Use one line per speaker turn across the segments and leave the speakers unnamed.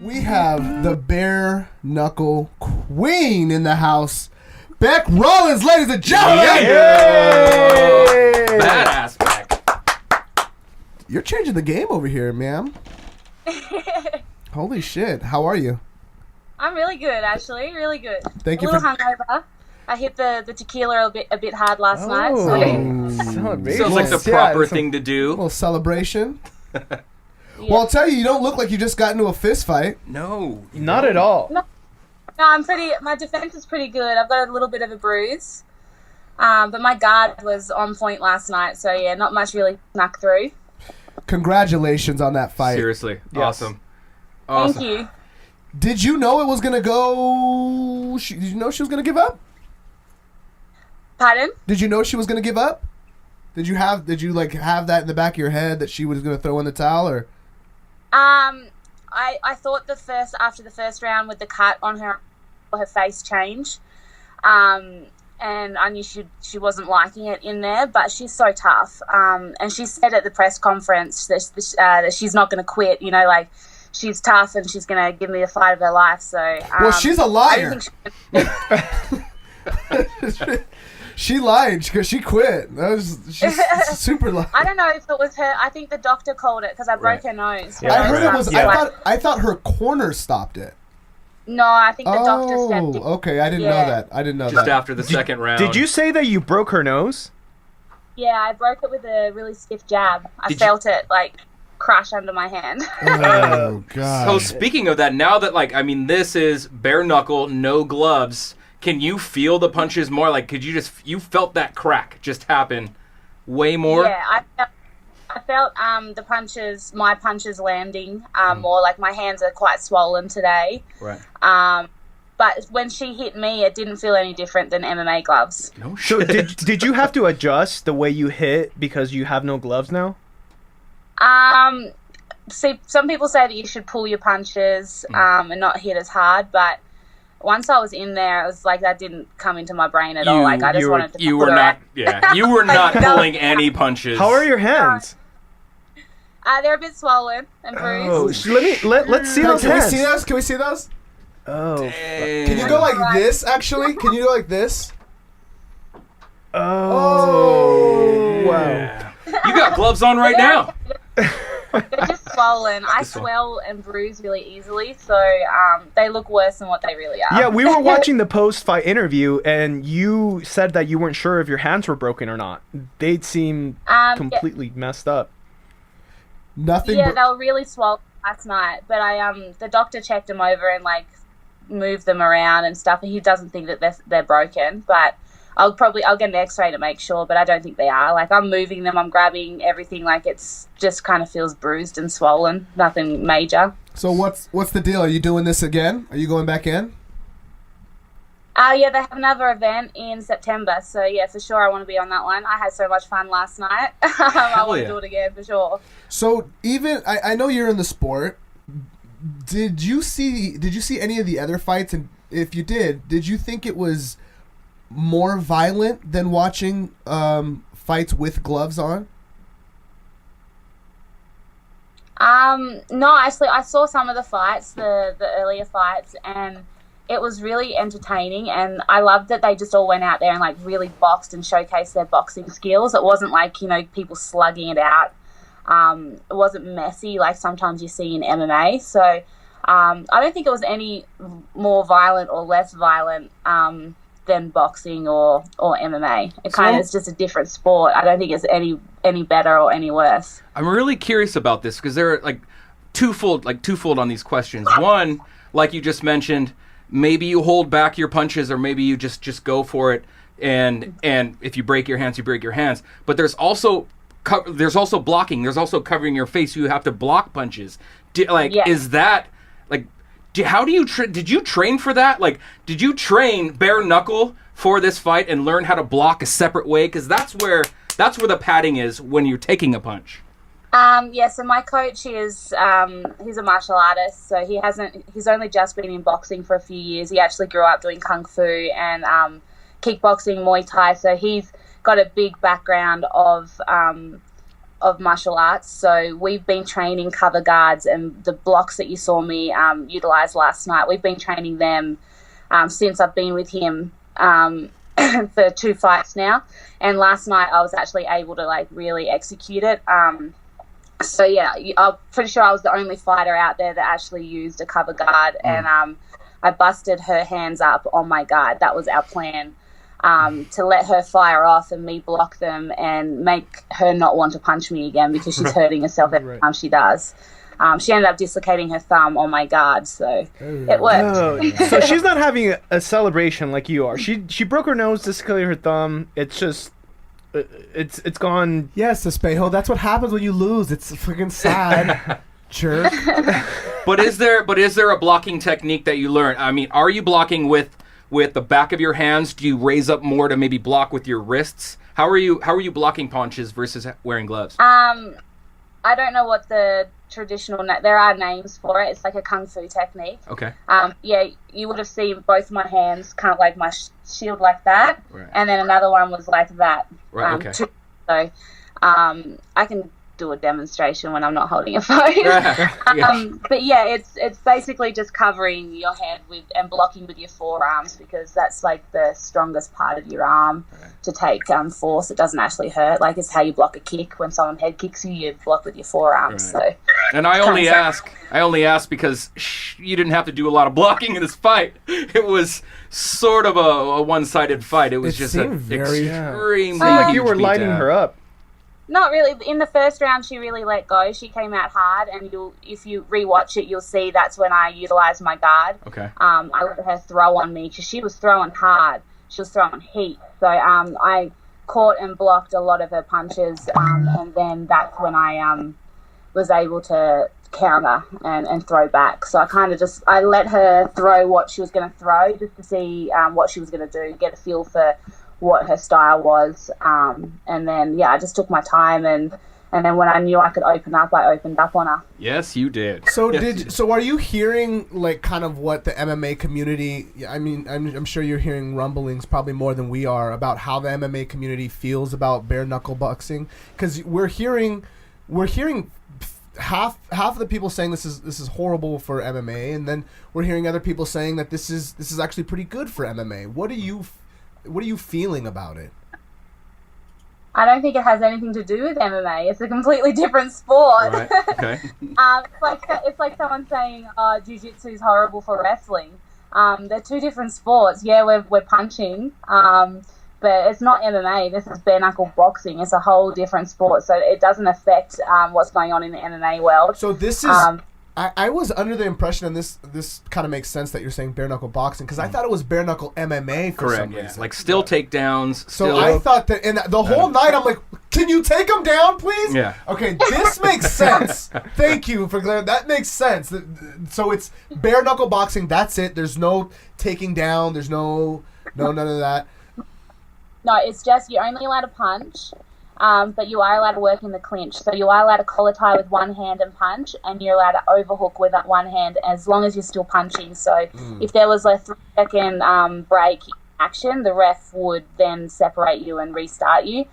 We have the bare-knuckle queen in the house, Bec Rawlings, ladies and gentlemen!
Yay! Badass Bec.
You're changing the game over here, ma'am. Holy shit, how are you?
I'm really good, actually. Really good.
Thank you
a little hungover. I hit the tequila a bit hard last night. So.
Sounds like the proper thing to
A
do.
little celebration.
Yeah.
Well, I'll tell you, you don't look like you just got into a fist fight.
No.
Not at all.
No, I'm pretty. My defense is pretty good. I've got a little bit of a bruise, but my guard was on point last night. So yeah, not much really snuck through.
Congratulations on that fight.
Seriously.
Yes.
Awesome.
Thank you.
Did you know it was going to go... Did you know she was going to give up?
Pardon?
Did you know she was going to give up? Did you have that in the back of your head that she was going to throw in the towel, or...
I thought after the first round with the cut on her face change, and I knew she wasn't liking it in there, but she's so tough. And she said at the press conference that she's not going to quit. You know, like she's tough and she's going to give me the fight of her life. So
well, she's a liar. She lied because she quit. She's super lying.
I don't know if it was her. I think the doctor called it because I broke her nose.
Yeah.
I heard it was.
Yeah.
I thought her corner stopped it.
No, I think the doctor stepped in.
Okay. I didn't know that. I didn't know
Just
that.
after the second round.
Did you say that you broke her nose?
Yeah, I broke it with a really stiff jab. I felt it like crush under my hand.
Oh god.
So speaking of that, now that this is bare knuckle, no gloves. Can you feel the punches more? Like, you felt that crack just happen way more?
Yeah, I felt my punches landing more. Like my hands are quite swollen today.
Right.
But when she hit me, it didn't feel any different than MMA gloves.
No
So
shit.
did you have to adjust the way you hit because you have no gloves now?
See, some people say that you should pull your punches and not hit as hard, but once I was in there, it was like that didn't come into my brain at all. Like I just wanted to.
You were not. Yeah, you were not pulling any punches.
How are your hands?
They're a bit swollen and bruised.
Oh, let's see those
Can we
hands.
see those? Can we see those?
Oh.
Can you go like this? Actually, can you go like this?
Oh. Wow.
Yeah. You got gloves on right now.
They're just swollen. I swell and bruise really easily, so they look worse than what they really are.
Yeah, we were watching the post-fight interview, and you said that you weren't sure if your hands were broken or not. They'd seem completely messed up.
Nothing.
Yeah, they were really swollen last night, but the doctor checked them over and like moved them around and stuff, and he doesn't think that they're broken, but I'll get an x-ray to make sure, but I don't think they are. Like I'm moving them, I'm grabbing everything, like it's just kind of feels bruised and swollen, nothing major.
So what's the deal? Are you doing this again? Are you going back in?
Yeah, they have another event in September, so yeah, for sure I want to be on that one. I had so much fun last night. I want to do it again for sure.
So even I know you're in the sport. Did you see any of the other fights? And if you did you think it was more violent than watching fights with gloves on?
No, actually, I saw some of the fights, the earlier fights, and it was really entertaining. And I loved that they just all went out there and like really boxed and showcased their boxing skills. It wasn't like people slugging it out. It wasn't messy like sometimes you see in MMA. So I don't think it was any more violent or less violent than boxing or MMA. It kind of is just a different sport. I don't think it's any better or any worse.
I'm really curious about this because there are like twofold on these questions. One, like you just mentioned, maybe you hold back your punches or maybe you just go for it, and if you break your hands, you break your hands. But there's also blocking. There's also covering your face. You have to block punches. Is that like? How do you did you train for that? Like, did you train bare knuckle for this fight and learn how to block a separate way? Because that's where the padding is when you're taking a punch.
Yeah. So my coach is he's a martial artist, so he's only just been in boxing for a few years. He actually grew up doing kung fu and kickboxing, Muay Thai. So he's got a big background of of martial arts. So we've been training cover guards, and the blocks that you saw me utilize last night, we've been training them since I've been with him for 2 fights now. And last night I was actually able to like really execute it. So yeah, I'm pretty sure I was the only fighter out there that actually used a cover guard, and I busted her hands up on my guard. That was our plan. To let her fire off and me block them and make her not want to punch me again because she's hurting herself every time she does. She ended up dislocating her thumb on my guard, so it worked.
Oh, so she's not having a celebration like you are. She broke her nose, dislocated her thumb. It's just, it's gone.
Yes, Espejo, that's what happens when you lose. It's freaking sad. Jerk.
But is there a blocking technique that you learn? I mean, are you blocking with the back of your hands? Do you raise up more to maybe block with your wrists? How are you blocking punches versus wearing gloves?
I don't know what the traditional there are names for it. It's like a kung fu technique.
Okay.
Yeah, you would have seen both my hands kind of like my shield like that,
right.
And then another one was like that.
Right. Okay.
So, I can do a demonstration when I'm not holding a phone. But yeah, it's basically just covering your head with and blocking with your forearms, because that's like the strongest part of your arm to take force. It doesn't actually hurt. Like, it's how you block a kick. When someone head kicks you, you block with your forearms.
Right.
So,
and I only ask because you didn't have to do a lot of blocking in this fight. It was sort of a one-sided fight. It was just extremely
like you were
huge
lighting
beatdown.
her up.
Not really. In the first round, she really let go. She came out hard, and if you rewatch it, you'll see that's when I utilized my guard.
Okay.
I let her throw on me because she was throwing hard. She was throwing heat. So I caught and blocked a lot of her punches, and then that's when I was able to counter and throw back. So I let her throw what she was going to throw just to see what she was going to do, get a feel for what her style was, and then I just took my time, and then when I knew I could open up, I opened up on her.
Yes, you did.
So are you hearing like kind of what the MMA community? I mean, I'm sure you're hearing rumblings probably more than we are about how the MMA community feels about bare knuckle boxing, because we're hearing half of the people saying this is horrible for MMA, and then we're hearing other people saying that this is actually pretty good for MMA. What are you feeling about it?
I don't think it has anything to do with MMA. It's a completely different sport.
Right. Okay.
It's like someone saying, jiu-jitsu is horrible for wrestling. They're two different sports. Yeah, we're punching, but it's not MMA. This is bare knuckle boxing. It's a whole different sport, so it doesn't affect what's going on in the MMA world.
So this is. I was under the impression, and this kind of makes sense that you're saying bare knuckle boxing, because I thought it was bare knuckle MMA for some reason.
Like still takedowns.
So I thought that, and the whole night I'm like, can you take them down, please?
Yeah.
Okay, this makes sense. Thank you for clearing. That makes sense. So it's bare knuckle boxing. That's it. There's no taking down. There's no none of that.
No, it's just you're only allowed to punch. But you are allowed to work in the clinch. So you are allowed to collar tie with one hand and punch, and you're allowed to overhook with that one hand as long as you're still punching. So if there was a 3-second break action, the ref would then separate you and restart you.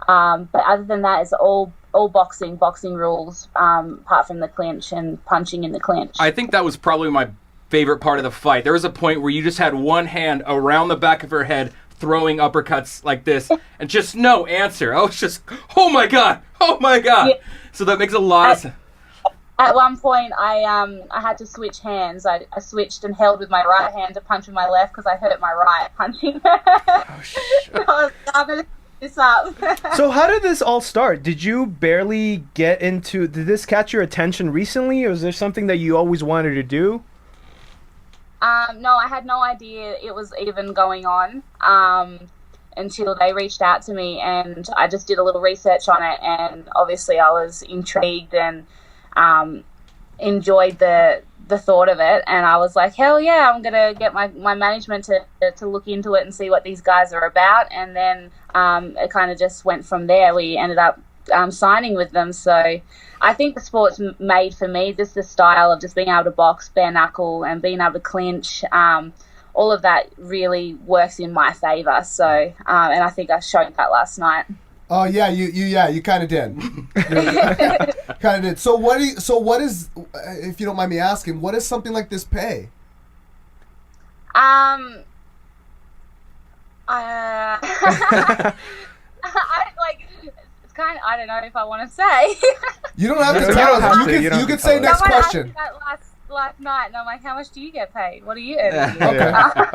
But other than that, it's all boxing rules, apart from the clinch and punching in the clinch.
I think that was probably my favorite part of the fight. There was a point where you just had one hand around the back of her head, throwing uppercuts like this, and just no answer. I was just, oh my god. Yeah. So that makes a lot of sense.
At one point, I had to switch hands. I switched and held with my right hand to punch with my left because I hurt my right punching.
Oh, shit.
So I'm gonna this up.
So how did this all start? Did you barely get into? Did this catch your attention recently, or is there something that you always wanted to do?
No, I had no idea it was even going on until they reached out to me, and I just did a little research on it, and obviously I was intrigued and enjoyed the thought of it, and I was like, hell yeah, I'm gonna get my management to look into it and see what these guys are about, and then it kind of just went from there. We ended up signing with them, so I think the sport's made for me. Just the style of just being able to box bare knuckle and being able to clinch, all of that really works in my favor. So, and I think I showed that last night.
Oh yeah, you kind of did. Kind of did. So what is, if you don't mind me asking, what does something like this pay?
I like. It's kind of. I don't know if I want to say.
You don't have to tell us. You could say next question.
Last night, and I'm like, how much do you get paid? What are you earning?
Okay.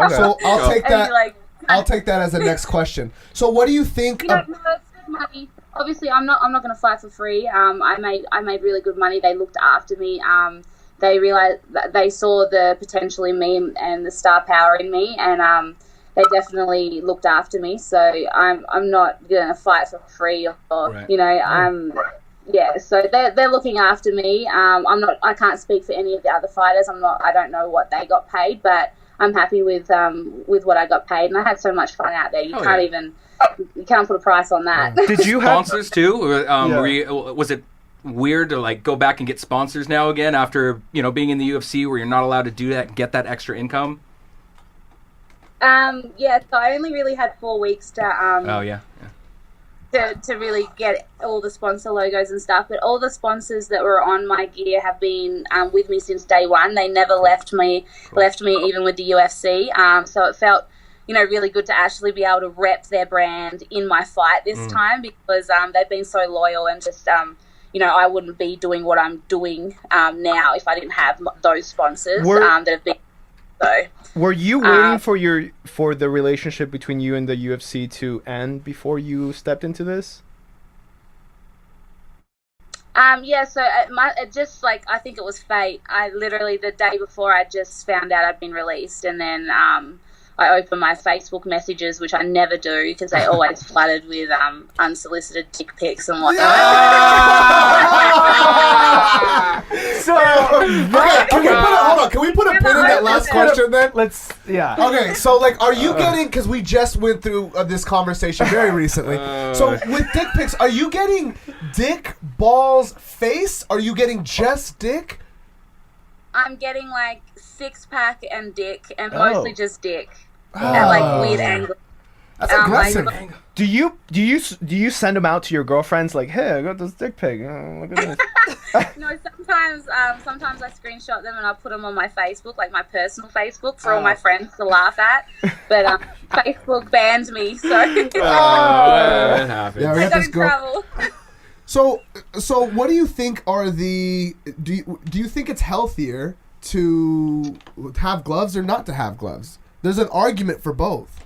So I'll take that.
Like,
I'll take that as a next question. So what do you think?
No, it's good money. Obviously, I'm not going to fight for free. I made really good money. They looked after me. They realized that they saw the potential in me and the star power in me, and they definitely looked after me. So I'm not going to fight for free, or right. Yeah, so they're looking after me. I can't speak for any of the other fighters. I don't know what they got paid, but I'm happy with what I got paid, and I had so much fun out there. You can't put a price on that.
Did you have
sponsors too? Was it weird to like go back and get sponsors now again after being in the UFC where you're not allowed to do that and get that extra income?
Yeah, so I only really had 4 weeks to to really get all the sponsor logos and stuff, but all the sponsors that were on my gear have been with me since day one. They never left me even with the UFC. So it felt really good to actually be able to rep their brand in my fight this time, because they've been so loyal, and just I wouldn't be doing what I'm doing now if I didn't have those sponsors that have been. So,
were you waiting for the relationship between you and the UFC to end before you stepped into this?
Yeah, so it just I think it was fate. I literally the day before I just found out I'd been released, and then I opened my Facebook messages, which I never do because they always flooded with unsolicited dick pics and whatnot.
So, can we put a pin in that last question then? Okay, so are you getting, because we just went through this conversation very recently, so with dick pics, are you getting dick, balls, face? Are you getting just dick?
I'm getting 6-pack and dick, and mostly just dick at weird angles.
That's aggressive.
Do you send them out to your girlfriends hey, I got this dick pic? Look at this.
No, sometimes I screenshot them and I put them on my Facebook, my personal Facebook, for all my friends to laugh at. But Facebook banned me, so
that happens.
Yeah,
I got in trouble.
So what do you think are do you think it's healthier to have gloves or not to have gloves? There's an argument for both.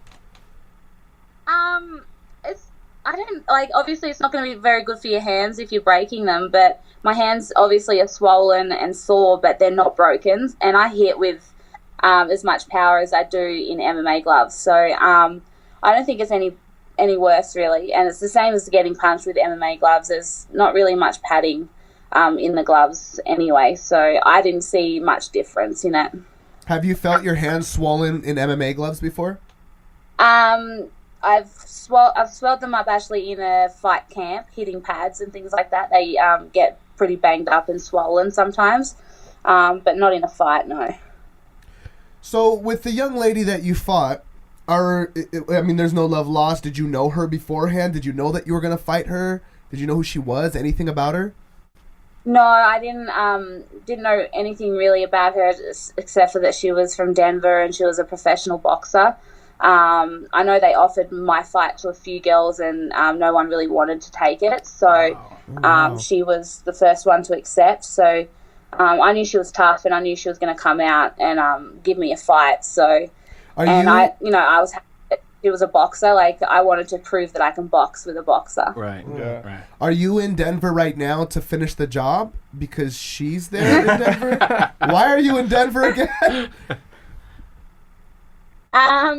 Obviously it's not going to be very good for your hands if you're breaking them, but my hands obviously are swollen and sore, but they're not broken, and I hit with as much power as I do in MMA gloves. So I don't think it's any worse really, and it's the same as getting punched with MMA gloves. There's not really much padding in the gloves anyway, so I didn't see much difference in it.
Have you felt your hands swollen in MMA gloves before?
I've swelled them up actually in a fight camp, hitting pads and things like that. They get pretty banged up and swollen sometimes, but not in a fight, no.
So with the young lady that you fought, there's no love lost. Did you know her beforehand? Did you know that you were going to fight her? Did you know who she was? Anything about her?
No, I didn't know anything really about her except for that she was from Denver and she was a professional boxer. I know they offered my fight to a few girls and no one really wanted to take it. So she was the first one to accept. So I knew she was tough and I knew she was going to come out and give me a fight. So I was happy that she was a boxer. I wanted to prove that I can box with a boxer.
Right. Yeah. Right.
Are you in Denver right now to finish the job because she's there in Denver? Why are you in Denver again?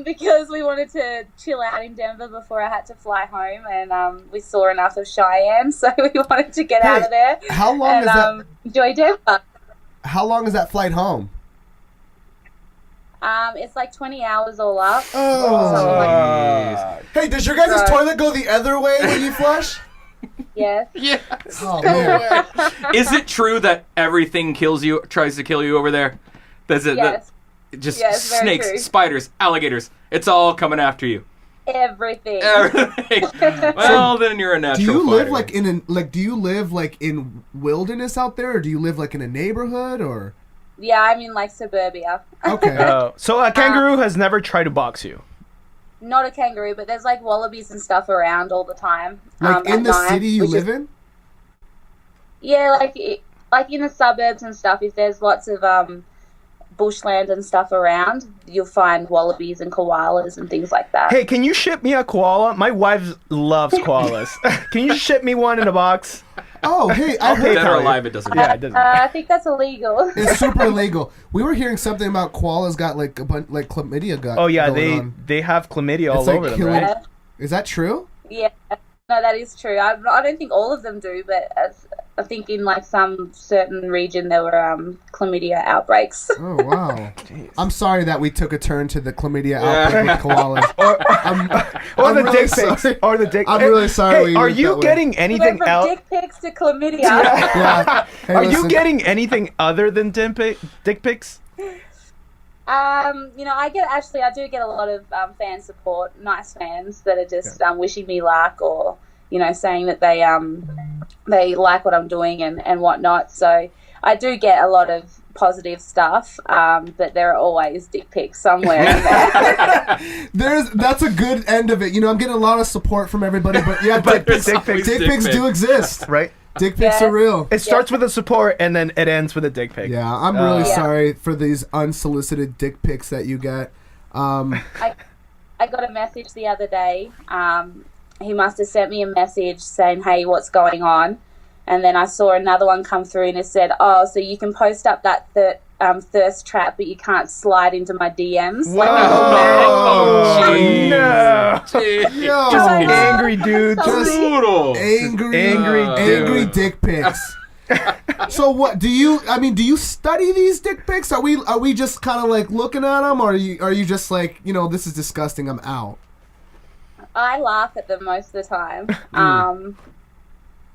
Because we wanted to chill out in Denver before I had to fly home, and we saw enough of Cheyenne, so we wanted to get out of there.
How long is that?
Enjoy Denver.
How long is that flight home?
It's 20 hours all up.
Oh. Hey, does your guys' toilet go the other way when you flush?
Yes.
Yes.
Oh, man.
Is it true that everything tries to kill you over there?
Yes.
Snakes,
true.
spiders, alligators. It's all coming after you.
Everything.
Well, then you're a natural.
Do you
fighter.
live in wilderness out there, or do you live like in a neighborhood, or?
Yeah, I'm in like suburbia.
Okay.
So a kangaroo has never tried to box you.
Not a kangaroo, but there's like wallabies and stuff around all the time.
Like in the city you live in?
Yeah, like in the suburbs and stuff. If there's lots of bushland and stuff around, you'll find wallabies and koalas and things like that.
Hey, can you ship me a koala? My wife loves koalas. Can you ship me one in a box?
Oh, hey, I heard
dead or alive, it doesn't matter.
Yeah, it doesn't.
I think that's illegal.
It's super illegal. We were hearing something about koalas got like a bunch like chlamydia got.
Oh yeah,
going on.
they have chlamydia
It's
all
like
over them,
killing-
right?
Is that true?
Yeah, no, that is true. I don't think all of them do, but I think in like some certain region there were chlamydia outbreaks.
Oh wow! I'm sorry that we took a turn to the chlamydia outbreak with koalas.
Or the
really
dick pics.
sorry.
Or the dick.
I'm really sorry.
Hey,
we
are
went
you
that way.
getting
We
anything
went from
else?
dick pics to chlamydia.
Yeah. Hey,
Are you
listen,
getting anything other than dick pics?
I do get a lot of fan support, nice fans that are just wishing me luck or, saying that they like what I'm doing and whatnot. So I do get a lot of positive stuff, but there are always dick pics somewhere in there.
That's a good end of it. I'm getting a lot of support from everybody, but yeah, dick pics do exist.
Right?
Dick pics are real.
It starts with a support and then it ends with a dick pic.
Yeah, I'm really sorry for these unsolicited dick pics that you get.
I got a message the other day. He must have sent me a message saying, "Hey, what's going on?" And then I saw another one come through and it said, "Oh, so you can post up that thirst trap, but you can't slide into my DMs."
Oh,
jeez.
no.
Yo,
Just angry dude.
just
Brutal.
angry dick pics. So what do you study these dick pics? Are we just kind of like looking at them, or are you just like, this is disgusting, I'm out?
I laugh at them most of the time.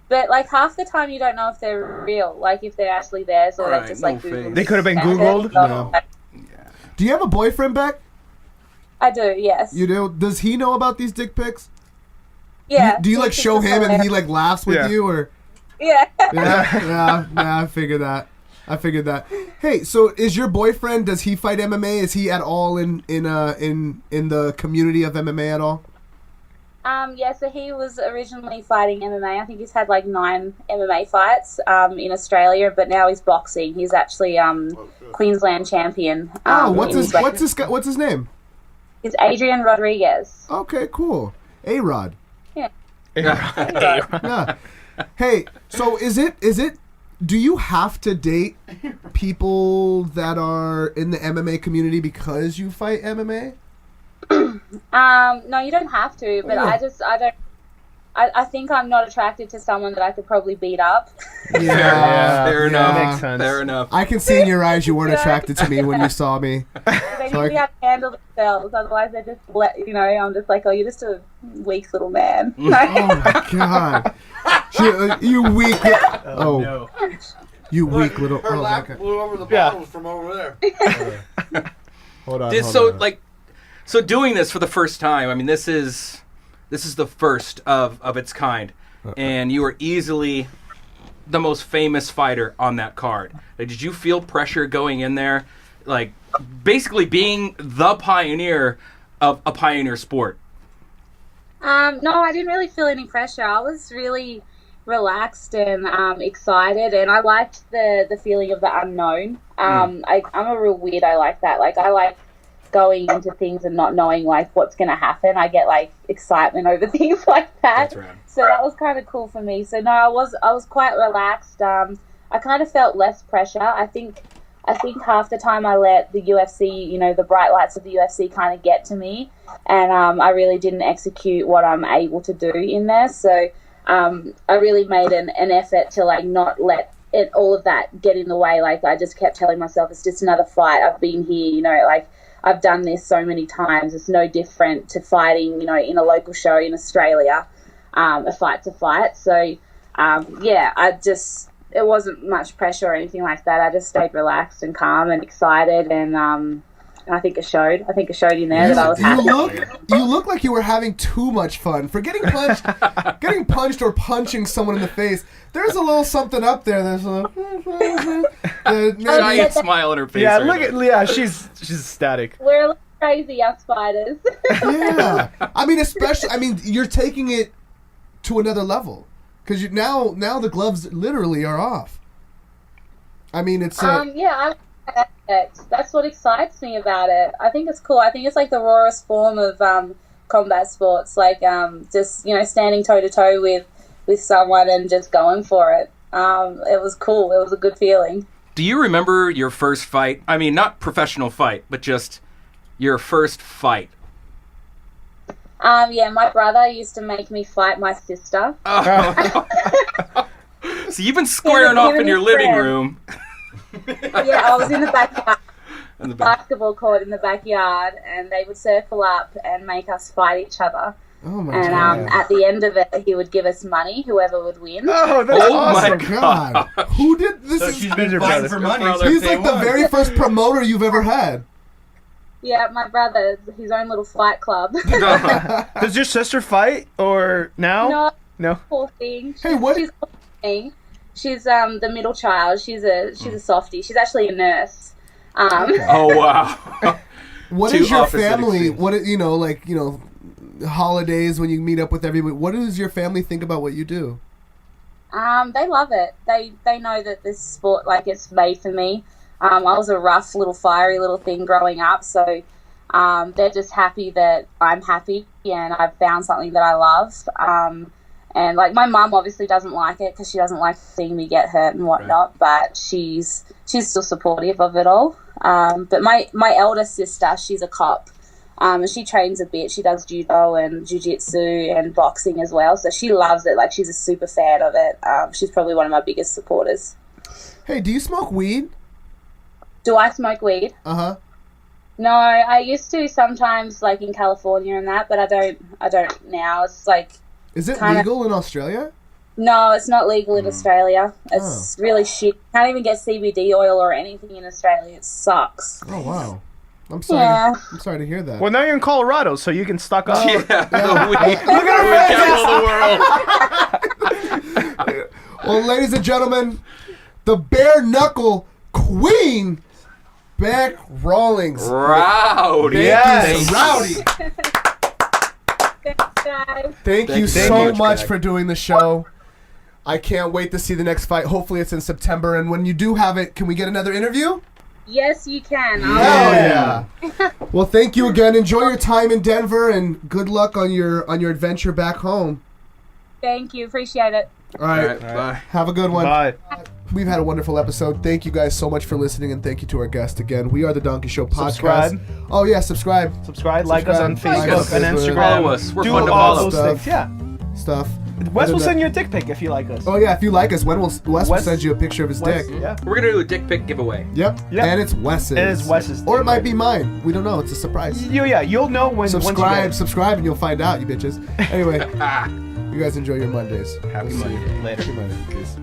But like half the time you don't know if they're real, like if they're actually theirs or they're just like Googled.
They could have been Googled.
No. Do you have a boyfriend, Bec?
I do, yes.
You do? Does he know about these dick pics?
Yeah.
Do you like show him and he like laughs with you, or?
Yeah.
Yeah, I figured that. Hey, so is your boyfriend? Does he fight MMA? Is he at all in the community of MMA at all?
Yeah, so he was originally fighting MMA. I think he's had like 9 MMA fights in Australia, but now he's boxing. He's actually Queensland champion.
What's his name?
He's Adrian Rodriguez.
Okay, cool. A-Rod.
Yeah.
Yeah. Hey, so is it do you have to date people that are in the MMA community because you fight MMA?
No, you don't have to, but I think I'm not attracted to someone that I could probably beat up.
Yeah,
fair enough.
Makes sense.
Fair enough.
I can see in your eyes you weren't attracted to me when you saw me.
They need to be able to handle themselves, otherwise they're just, I'm just like, oh, you're just a weak little man.
Oh my god, you weak. Oh,
no.
You weak little.
Her lap blew over the bottles from over there.
Hold on.
So doing this for the first time, I mean, this is the first of its kind, and you are easily the most famous fighter on that card. Did you feel pressure going in there, like basically being the pioneer of a pioneer sport?
No, I didn't really feel any pressure. I was really relaxed and excited, and I liked the feeling of the unknown. I'm a real weirdo like that. Like I like going into things and not knowing like what's going to happen. I get like excitement over things like that.
That's right.
So that was kind of cool for me. So no, I was quite relaxed. I kind of felt less pressure. I think half the time I let the UFC, the bright lights of the UFC kind of get to me, and I really didn't execute what I'm able to do in there. So I really made an effort to like not let all of that get in the way. Like I just kept telling myself it's just another fight. I've been here, like I've done this so many times. It's no different to fighting, in a local show in Australia, a fight to fight. So, it wasn't much pressure or anything like that. I just stayed relaxed and calm and excited, and And I think it showed. I think it showed in there that I was happy.
You look like you were having too much fun. For getting punched or punching someone in the face, there's a little something up there. There's a
giant smile on her face.
Yeah,
right
look
now.
at Leah. She's ecstatic.
We're a little crazy, us spiders.
Yeah. I mean, you're taking it to another level. Because now the gloves literally are off. I mean, it's...
Yeah, that's what excites me about it. I think it's cool. I think it's like the rawest form of combat sports. Like, just, standing toe-to-toe with someone and just going for it. It was cool. It was a good feeling.
Do you remember your first fight? I mean, not professional fight, but just your first fight.
Yeah, my brother used to make me fight my sister.
Oh. So you've been squaring off in your living room.
Yeah, I was in the backyard. Basketball court in the backyard, and they would circle up and make us fight each other.
Oh my
God. At the end of it, he would give us money, whoever would win.
Oh, that's awesome.
My God.
Who did this?
So she's been fighting for money.
He's like the very first promoter you've ever had.
Yeah, my brother, his own little fight club.
Does your sister fight or now? No.
Poor thing.
Hey, what?
She's the middle child. She's a softie. She's actually a nurse.
Oh wow.
What
Two
is your
opposite
family?
extremes.
Holidays when you meet up with everybody. What does your family think about what you do?
They love it. They know that this sport, it's made for me. I was a rough little fiery little thing growing up, so they're just happy that I'm happy and I've found something that I love. And my mum obviously doesn't like it because she doesn't like seeing me get hurt and whatnot, but she's still supportive of it all. But my elder sister, she's a cop. And she trains a bit. She does judo and jiu-jitsu and boxing as well. So she loves it. She's a super fan of it. She's probably one of my biggest supporters.
Hey, do you smoke weed?
Do I smoke weed?
Uh-huh.
No, I used to sometimes, in California and that, but I don't now. It's
Is it legal in Australia?
No, it's not legal in Australia. It's really shit. Can't even get CBD oil or anything in Australia. It sucks.
Oh, wow. I'm sorry.
Yeah.
I'm sorry to hear that.
Well, now you're in Colorado, so you can stock up.
Yeah.
Look at
Capital of the world.
Well, ladies and gentlemen, the bare-knuckle queen, Bec Rawlings.
Rowdy.
Yes. Rowdy.
Thanks, guys.
Thank you
Thank
so
you.
much for doing the show. I can't wait to see the next fight. Hopefully it's in September. And when you do have it, can we get another interview?
Yes, you can.
Hell yeah. Well, thank you again. Enjoy your time in Denver and good luck on your adventure back home.
Thank you. Appreciate it.
All right.
Bye.
Have a good one.
Bye.
We've had a wonderful episode. Thank you guys so much for listening, and thank you to our guest again. We are the Donkey Show Podcast.
Subscribe.
Oh, yeah, subscribe.
Like us on
Subscribe.
Facebook and Instagram.
Follow us. We're
Do
fun to
all
follow.
those things. Yeah.
Stuff.
Wes
Other
will
than-
send you a dick pic if you like us.
Oh, yeah, if you like us, Wes will
Wes-
send you a picture of his
Wes-
dick.
Yeah.
We're gonna do a dick pic giveaway.
Yep.
Yep.
And it's Wes's.
It is Wes's
Or it
dick
might
pic.
be mine. We don't know. It's a surprise.
You'll know when once you get it.
Subscribe, and you'll find out, you bitches. Anyway, you guys enjoy your Mondays.
Happy
We'll see you.
Monday.
Later.
Happy Monday. Peace.